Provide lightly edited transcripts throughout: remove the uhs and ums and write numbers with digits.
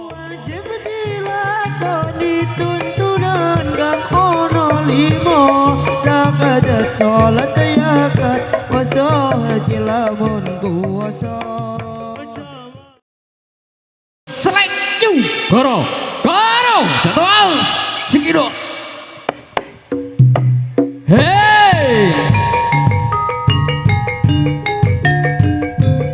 wajib dilakoni tuntunan kang ono limo sakadat sholat yakat wasa haji lamun kuwasa Selenju Goro jatuh Sekido. Hey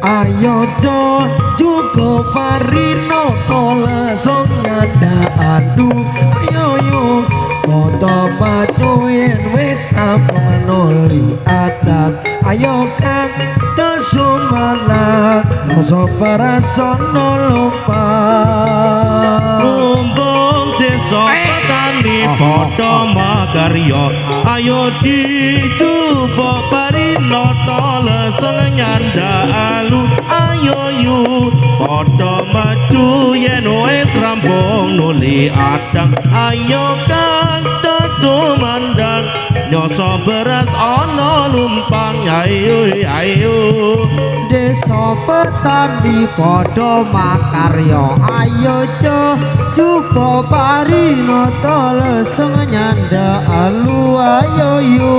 ayo do juga parino tola song nyanda adu ayo yo foto maju yen wis apa noli adat ayo kang kesumana noso parasono lupa lumbung desa petani padha makarya ayo dicoba parino leseng nyanda alu ayo yu padha maju yen wis rampung nuli adang ayo kang tetu mandang nyoso beras ana lumpang ayo desa petani padha makarya ayo coba parino leseng nyanda alu ayo yu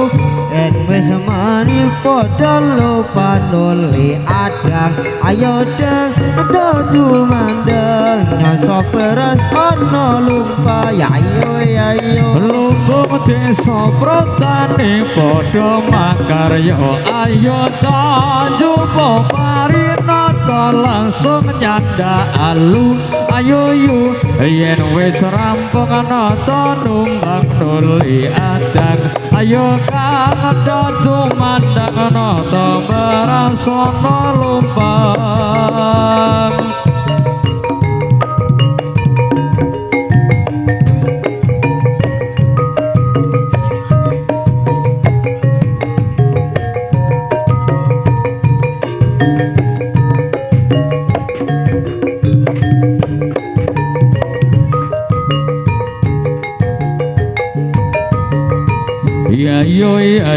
en wis mari padha lupa nuli adang ayo deng dadu mandang nyoso beras ana lumpa ayo lumbung desa petani padha makarya ayo coba parino langsung nyanda alu ayo yu yen wis rampung nata numbang nuli adang ayo kang dadu mandang nata barasana lumpang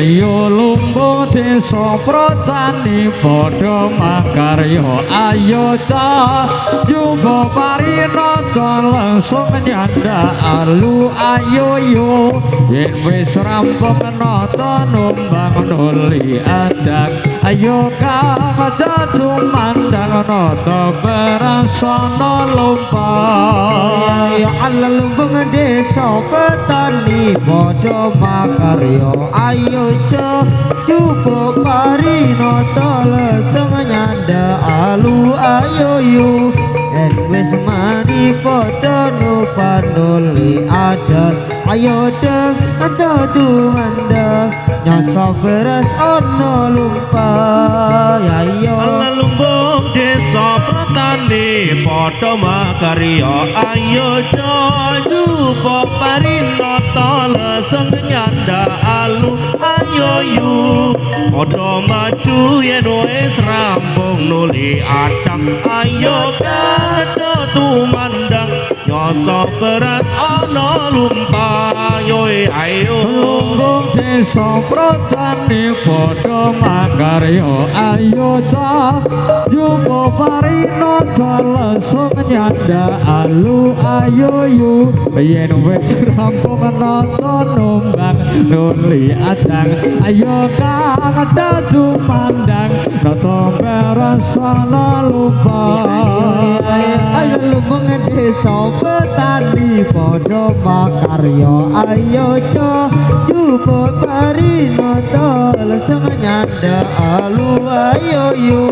ayo lumbung desa petani padha makarya ayo coba parino langsung nyanda alu ayo yo yen wis rampung nata numbang nuli adang ayo kang mandang nata barasana lumpang ayo ala lumbung desa petani padha makarya ayo coba parino leseng nyanda alu ayo yu en wis mari padha nupa nuli adat ayo deng dadu mandang nyoso beras ana lumpa ayo lumbung desa petani padha makarya ayo coba parino leseng nyanda alu ayo yu padha maju yen wis rampung nuli adang ayo ketu mandang nyoso beras ana lumpang ayo lumbung desa petani padha makarya ayo coba parino leseng nyanda alu ayo yu yen wis rampung nata numbang nuli adang ayo kang dadu mandang nata barasana lumpang ayo lumbung desa petani padha makarya ayo coba parino leseng nyanda alu ayo yu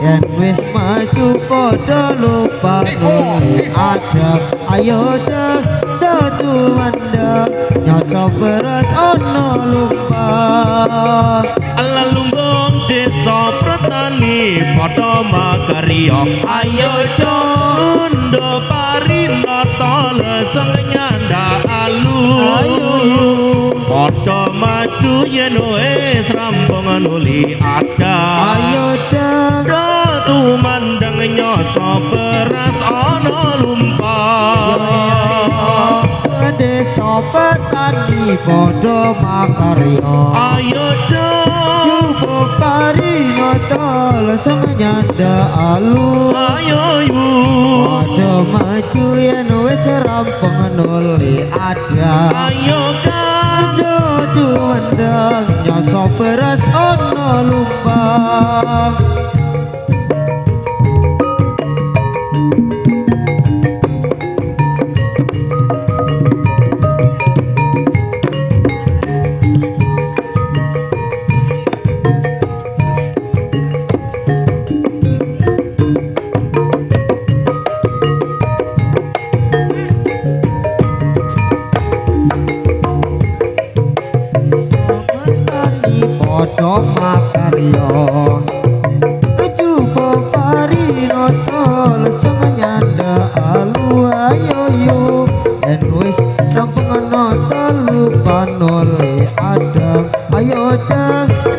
yen wis maju padha lupa nuli adang ayo dadu mandang nyoso beras ana lumpa ala lumbung desa petani padha makarya ayo condo parino leseng nyanda alu padha maju yen wis rampung nuli adang ayo dadu mandang nyoso beras ana lumpang desa petani padha makarya ayo coba parino notol sang nyanda alu ayo yu padha maju yen wis rampung nuli ada ayo kang dudu wendang nyasa beras ana lumpang padha makarya jupo parino tol sang nyanda alu ayo yo en wis rampung notol panole adang ayo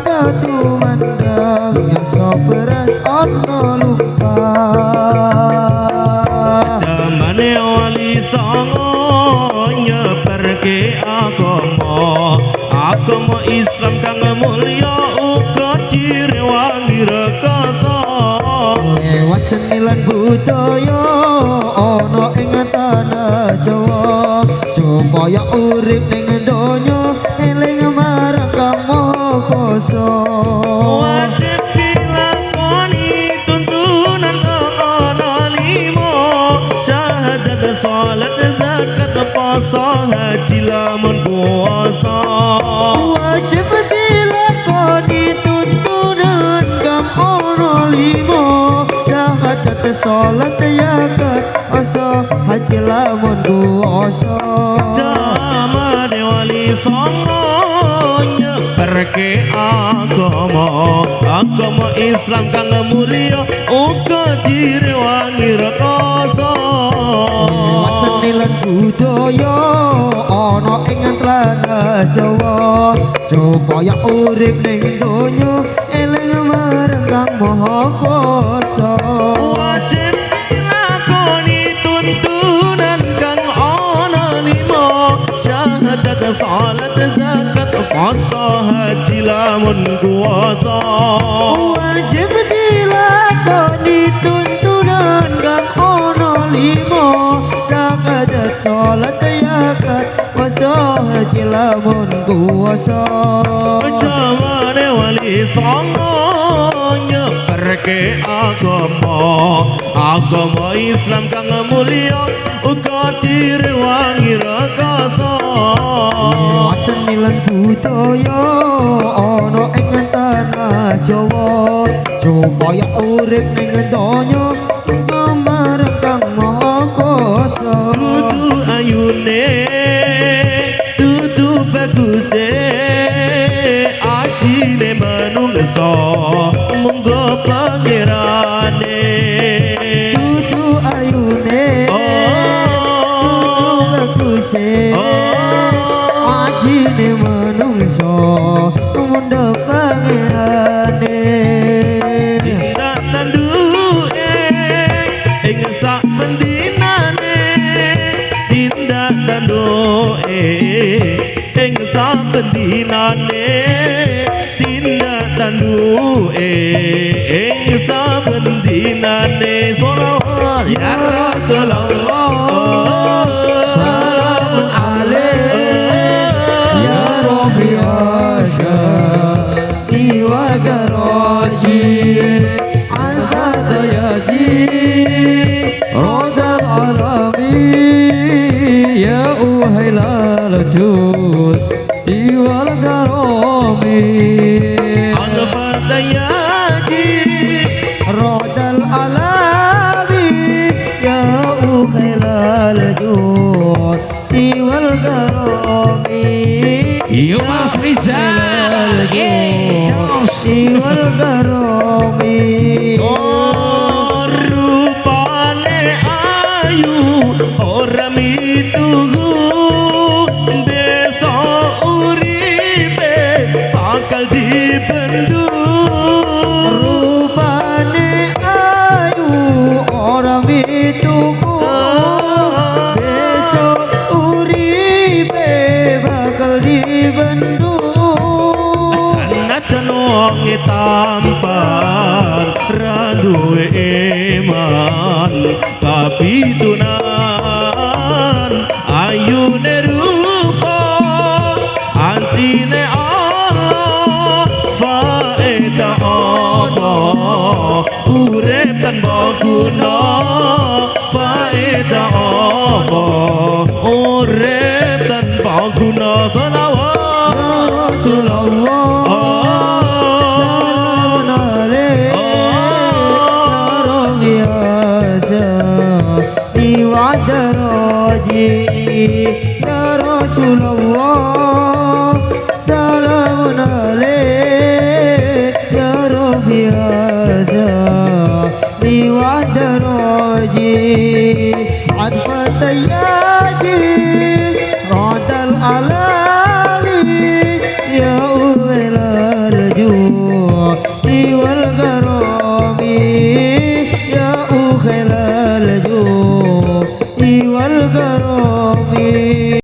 dadu mandang nyasa beras ana lumpang jamane wali songo nyeperke agama Islam kang mulya uga direwangi rekasa lewat senilan budaya ana ing tanah Jawa supaya urip ning donya eling marang Kang Maha Kuwasa wajib dilakoni tuntunan ana limo syahadat salat zakat puasa haji lamun puasa wajib dilakoni tuntunan Kang ana limo syahadat salat zakat puasa haji lamun puasa jamane wali songo nyeperke agama Islam kang mulya uga direwangi rekasa senilan budaya ana ing tanah Jawa supaya urip ning donya eling marang Kang Maha Kuwasa wajib dilakoni tuntunan kang ana limo syahadat salat zakat puasa haji lamun kuasa wajib dilakoni tuntunan kang ana limo syahadat salat zakat puasa haji lamun kuwasa jamane wali songo nyeperke agama Islam kang mulya uga direwangi rekasa senilan budaya ana ing tanah Jawa supaya urip ning donya marang Kang Maha Kuwasa dudu ayune dudu baguse ajine manungsa munggo pangerane dudu ayune baguse ajine manungsa mundha pangerane tindak tanduke ing sak pendinane tindak tanduke ing sak pendinane tindak tanduke ing sak pendinane salawat ya Rasulullah Salamun alaik ya Rabbi Asyadi wa garaji anta dayaji rodal alami ya uhailal jud diwal garami al-fatayati rodal alami ya ukhailal jud tiwal garami Yo Mas Rizal tiwal garami rupane ayu ora mituhu besok uripe bakal dibendung rupane ayu ora mituku besok uripe bakal dibendung sanajan wonge tampan guna faedah apa urip tanpa guna selawat Rasulullah Salam alaik biasa diwada roji ya Rasulullah salam alaik ya biasa diwada roji adfat yaji radal alami ya ulal judi wal garami ya ulal judi wal garami